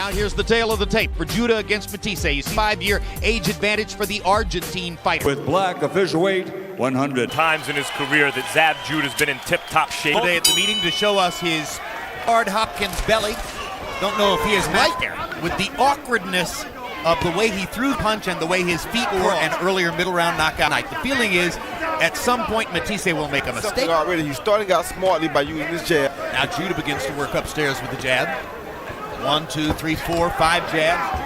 Now here's the tail of the tape for Judah against Matthysse. You see 5-year age advantage for the Argentine fighter. With black official weight 100 times in his career that Zab Judah's been in tip-top shape. Today at the meeting to show us his hard Hopkins belly. Don't know if he is right there with the awkwardness of the way he threw the punch and the way his feet were an earlier middle round knockout night. The feeling is at some point Matthysse will make a mistake. Already, he's starting out smartly by using his jab. Now Judah begins to work upstairs with the jab. 1, 2, 3, 4, 5 jabs.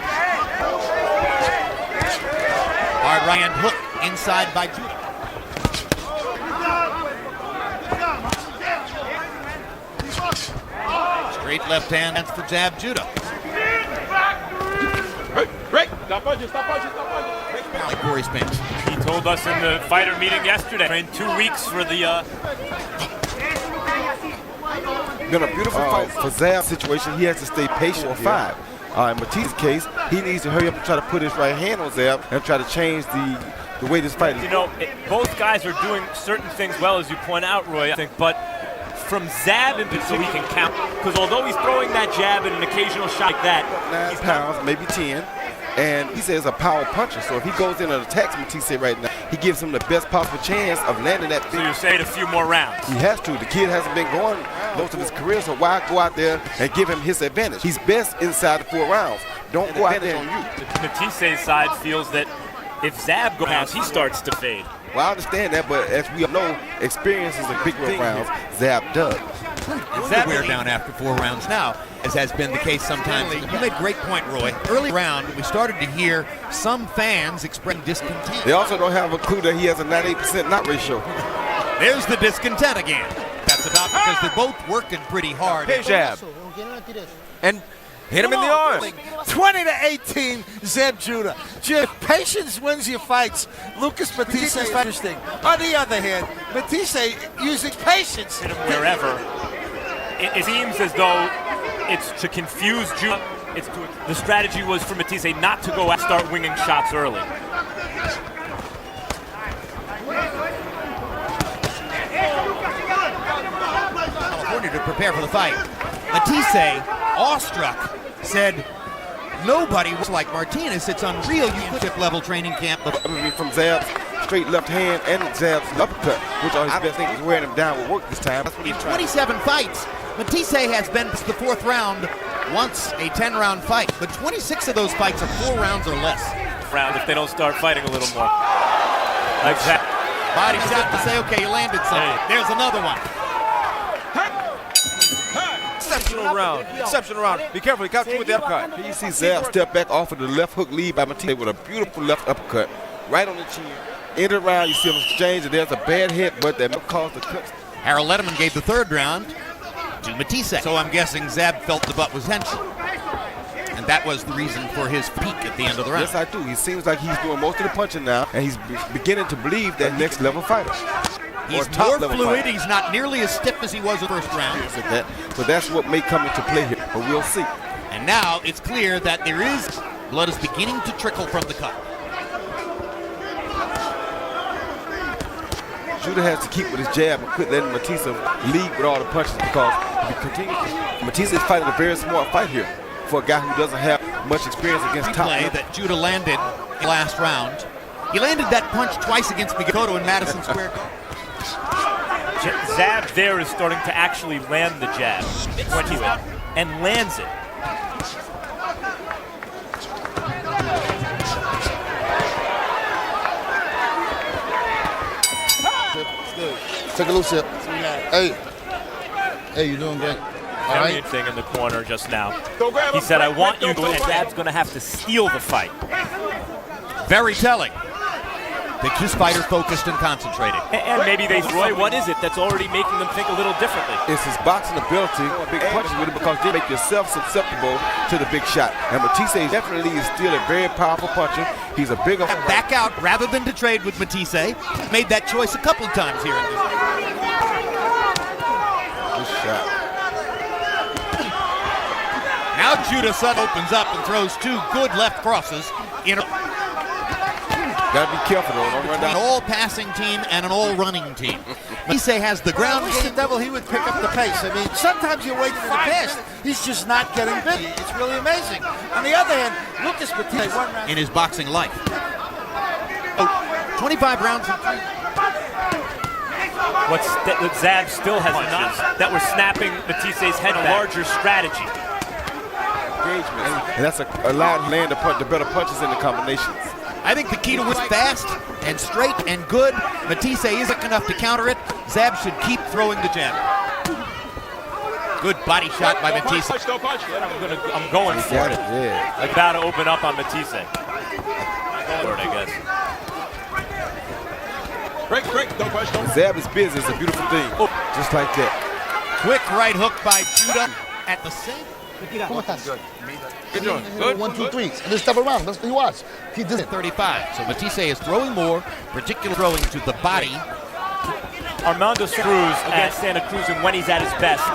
Hard right hand hook inside by Judah. Straight left hand, that's for jab Judah. Stop punching, stop punching, stop punching. Like Corey Spence. He told us in the fighter meeting yesterday, trained 2 weeks for the... Been a beautiful fight for Zab's situation. He has to stay patient for 5. In Mathisse's case, he needs to hurry up and try to put his right hand on Zab and try to change the way this fight is. You know, both guys are doing certain things well, as you point out, Roy, I think, but from Zab in particular, he can count. Because although he's throwing that jab and an occasional shot like that, 9 pounds, maybe 10. And he says a power puncher, so if he goes in and attacks Matthysse right now, he gives him the best possible chance of landing that big. So you're saying a few more rounds? He has to. The kid hasn't been going most of his career, so why go out there and give him his advantage? He's best inside the 4 rounds. Don't go out there on you. Matthisse's side feels that if Zab goes out, he starts to fade. Well, I understand that, but as we know, experience is a big rounds. Zab does. Zab wear down after 4 rounds now, as has been the case sometimes. You made a great point, Roy. Early round, we started to hear some fans expressing discontent. They also don't have a clue that he has a 98% knot ratio. There's the discontent again. That's about because they're both working pretty hard. Hey, jab. And hit him in the arm. 20-18, Zab Judah. Patience wins your fights. Lucas Matthysse is interesting. On the other hand, Matthysse using patience. Hit him wherever. It seems as though it's to confuse Judah. The strategy was for Matthysse not to go out and start winging shots early. California to prepare for the fight. Matthysse, awestruck, said, nobody was like Martinez. It's unreal. You could have level training camp. From Zab's straight left hand and Zab's uppercut, which are his best things, is wearing him down with work this time. That's what In he's trying 27 fights, Matthysse has been to the 4th round once a 10-round fight, but 26 of those fights are 4 rounds or less. Round if they don't start fighting a little more. Like that. Body shot to say, okay, you landed something. There's another one. Exceptional round. Be careful, he got you with the uppercut. Here you see Zab step back off of the left hook lead by Matthysse with a beautiful left uppercut right on the chin. End of the round, you see them exchange, and there's a bad hit, but that caused the cut. Harold Letterman gave the 3rd round to Matthysse. So I'm guessing Zab felt the butt was tension. And that was the reason for his peak at the end of the round. Yes, I do. He seems like he's doing most of the punching now, and he's beginning to believe that next level fighter. He's more fluid. He's not nearly as stiff as he was in the 1st round. So that's what may come into play here, but we'll see. And now it's clear that there is blood is beginning to trickle from the cut. Judah has to keep with his jab and quit letting Matthysse lead with all the punches, because if he continues, Matthysse is fighting a very smart fight here for a guy who doesn't have much experience against top. Play that Judah landed in the last round. He landed that punch twice against Miyagi in Madison Square Garden. Zab there is starting to actually land the jab when he's out and lands it. Take a little sip. Hey, you doing great? All Very right. thing in the corner just now. He said, I want you to, and Zab's going to have to steal the fight. Very telling. This fighter focused and concentrated. And maybe Roy, what is it that's already making them think a little differently? It's his boxing ability, big punches with it, because they make yourself susceptible to the big shot. And Matthysse definitely is still a very powerful puncher. He's a bigger... Back out rather than to trade with Matthysse. Made that choice a couple of times here in this. Good shot. Now Judah Sutton opens up and throws 2 good left crosses in a... Gotta be careful though. Don't run An down. all-passing team and an all-running team. Matthysse has the I ground wish the game. devil he would pick up the pace. I mean, sometimes you wait for the pass. He's just not getting big. It's really amazing. On the other hand, Lucas Matthysse one round in his boxing life. 25 rounds. What Zab still has not, that we're snapping Mathisse's head a larger strategy. And that's allowed him to land the better punches in the combinations. I think the key to win is fast and straight and good. Matthysse isn't enough to counter it. Zab should keep throwing the jab. Good body shot by Matthysse. I'm going for it. Yeah. Like about to open up on Matthysse. I guess. Zab is busy. It's a beautiful thing. Just like that. Quick right hook by Judah at the same. ¿Cómo estás? Good doing. Good. 1, 2, 3. And then step around. That's what you watch. Keep this. 35. So Matthysse is throwing more, particularly throwing to the body. Armando screws against Santa Cruz and when he's at his best,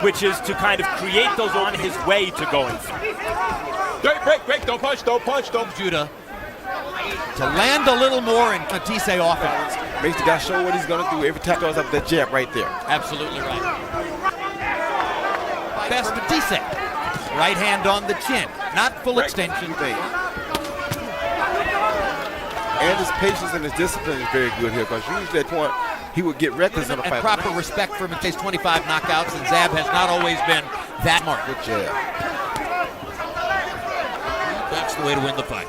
which is to kind of create those on his way to going. Break. Don't punch. Judah to land a little more and Matthysse off it. Makes the guy show what he's gonna do every time he throws up that jab right there. Absolutely right. Best Matthysse. Right hand on the chin. Not full extension. And his patience and his discipline is very good here because usually at that point he would get reckless in a And fight. proper respect for Mathisse's 25 knockouts, and Zab has not always been that marked. Good jab. That's the way to win the fight.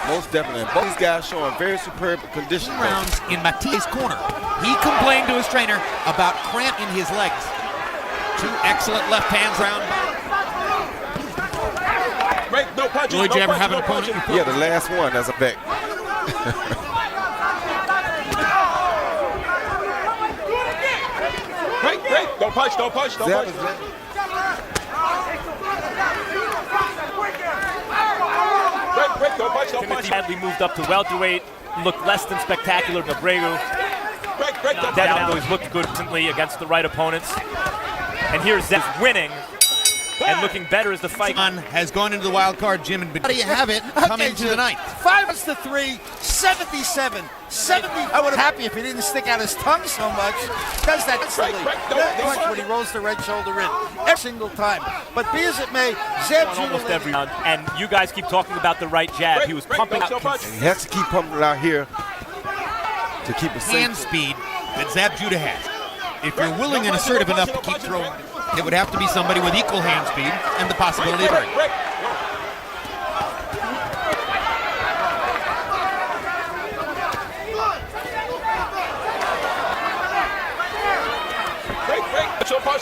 Most definitely. And both these guys showing very superb condition. Rounds in Mathisse's corner. He complained to his trainer about cramp in his legs. Two excellent left hands round. Lloyd, you ever have an opponent? Yeah, the last one, that's a fact. Don't punch. Zab is Timothy Hadley moved up to welterweight, looked less than spectacular than broo-broo. That always looked good recently against the right opponents. And here's Zab winning and looking better as the fight Has gone into the wild card, Jim, and how do you have it coming to the ninth? 5-3, 77, 70. I would have been happy if he didn't stick out his tongue so much. Does that instantly. That when he rolls the right shoulder in every single time. But be as it may, Zab almost every round. And you guys keep talking about the right jab. He was pumping out. He has to keep pumping it out here to keep it Hand safe. speed that Zab Judah has. If you're willing and assertive enough to keep throwing, it would have to be somebody with equal hand speed and the possibility of break.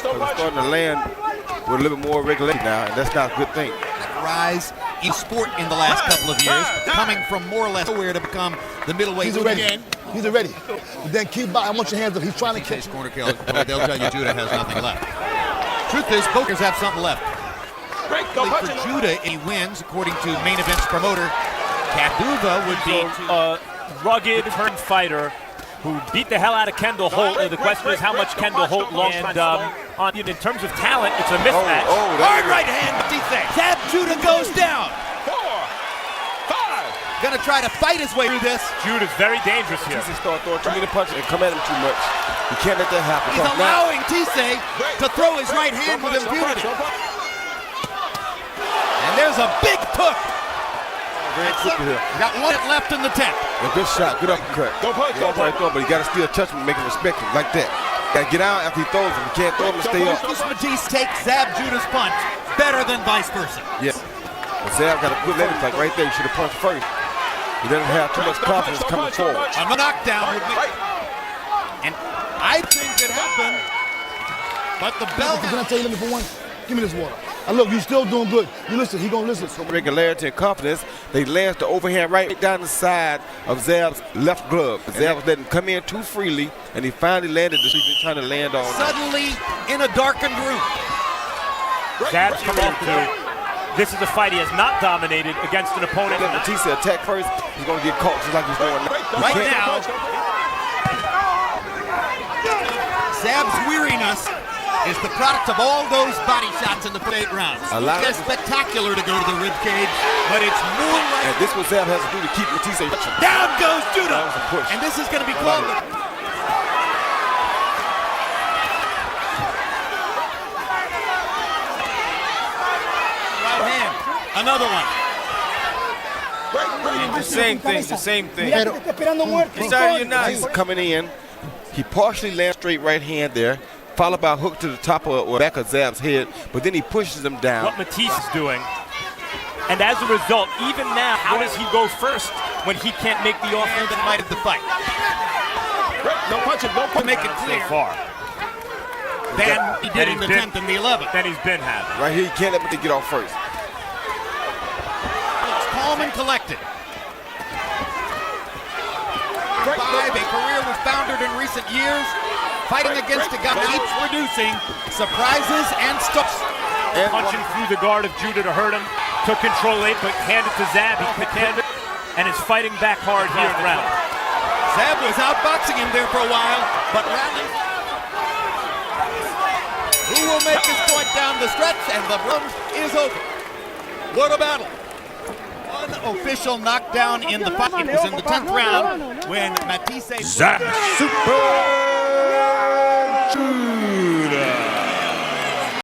We're starting to land with a little bit more regularity now, and that's not a good thing. Rise in sport in the last couple of years, coming from more or less nowhere to become the middleweight. He's ready. He's ready. But then keep by. I want your hands up. He's trying to catch. Matthysse corner kill. They'll tell you Judah has nothing left. Truth is, pokers have something left. For Judah, he wins, according to main event's promoter. Kaduva would be A rugged turn fighter who beat the hell out of Kendall Holt. The question is how much Kendall Holt lost. And in terms of talent, it's a mismatch. hard right hand. Zab Judah goes down. 4, 5. Gonna try to fight his way through this. Judah's very dangerous here. He start throwing too many punches and come at him too much. You can't let that happen. He's Now, allowing Matthysse to throw his right hand with impunity. And there's a big hook. very quickly here. Got one left in the 10th. A good shot, good uppercut. Don't punch, don't punch. But you got to still touch him and make him respect him like that. Got to get out after he throws him. You can't throw him and stay up. Matthysse takes Zab Judah's punch better than vice versa. Yes. But Zab got a good leg like right there. You should have punched first. He doesn't have too much confidence coming forward. A knockdown would make, and I think it happened, but the bell. Can I tell you, let me for one? Give me this water. Look, you still doing good. You listen, he gonna listen. So regularity and confidence, they lanced the overhand right down the side of Zab's left glove. Zab was letting him come in too freely, and he finally landed the he's been trying to land on. Suddenly in a darkened room. Zab's coming into. This is a fight he has not dominated against an opponent. Let Matthysse attack first. He's going to get caught just like he's doing now. Right now, Zab's weariness is the product of all those body shots in the 8 rounds. It's spectacular to go to the rib cage, but it's more like... And this is what Zab has to do to keep Matthysse. Down goes Judah! That was a push. And this is going to be called... Right hand. Another one. The same thing. It's nice. Coming in, he partially lands straight right hand there, followed by a hook to the top or back of Zab's head, but then he pushes him down. What Matthysse is doing. And as a result, even now, how does he go first when he can't make the offense that might have the fight? No punching, no punching. Make it clear. so far? Then he did in the 10th and the 11th. Then he's been having. Right here, you can't let him get off first. Looks calm and collected. 5, a career was founded in recent years, fighting against a guy who keeps producing surprises and stops. Punching through the guard of Judah to hurt him. Took control late, but handed to Zab. He picked it and is fighting back hard here in the round. Zab was outboxing him there for a while, but rallied. Who will make this point down the stretch? And the round is over. What a battle. One official knockdown in the fight. It was in the 10th round when Matthysse... Zab Super